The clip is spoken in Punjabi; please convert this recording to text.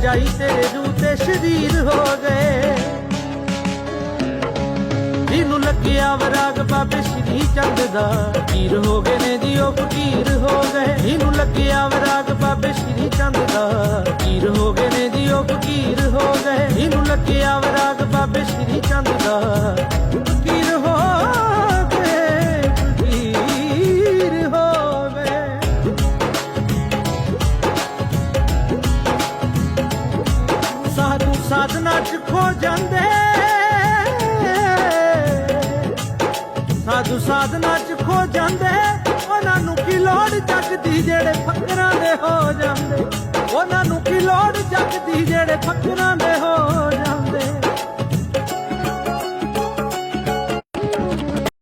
ਜਾਈ ਤੇਰੇ ਰੂਹ ਤੇ ਸ਼ਰੀਰ ਹੋ ਗਏ। ਜਿਹਨੂੰ ਲੱਗਿਆ ਵਰਾਗ ਬਾਬੇ ਸ਼੍ਰੀ ਚੰਦ ਦਾ, ਫਕੀਰ ਹੋ ਗਏ ਨੇ ਜੀ ਉਹ ਫਕੀਰ ਹੋ ਗਏ। ਜਿਹਨੂੰ ਲੱਗਿਆ ਵਰਾਗ ਬਾਬੇ ਸ਼੍ਰੀ ਚੰਦ ਦਾ, ਫਕੀਰ ਹੋ ਗਏ ਨੇ ਜੀ ਉਹ ਫਕੀਰ ਹੋ ਗਏ। ਜਿਹਨੂੰ ਲੱਗਿਆ ਵਰਾਗ ਬਾਬੇ ਸ਼੍ਰੀ ਚੰਦ ਦਾ, ਫਕੀਰ ਹੋ ਗਏ, ਫਕੀਰ ਹੋ ਗਏ। ਸਾਧੂ ਸਾਧਨਾ ਚ ਖੋ ਜਾਂਦੇ, ਸਾਧੂ ਸਾਧਨਾ ਚ ਖੋ ਜਾਂਦੇ। ਉਹਨਾਂ ਨੂੰ ਕੀ ਲੋੜ ਜੱਗ ਦੀ ਜਿਹੜੇ ਫਕਰਾਂ ਦੇ ਹੋ ਜਾਂਦੇ। ਉਹਨਾਂ ਨੂੰ ਕੀ ਲੋੜ ਜੱਗ ਦੀ ਜਿਹੜੇ ਫਕਰਾਂ ਦੇ ਹੋ ਜਾਂਦੇ।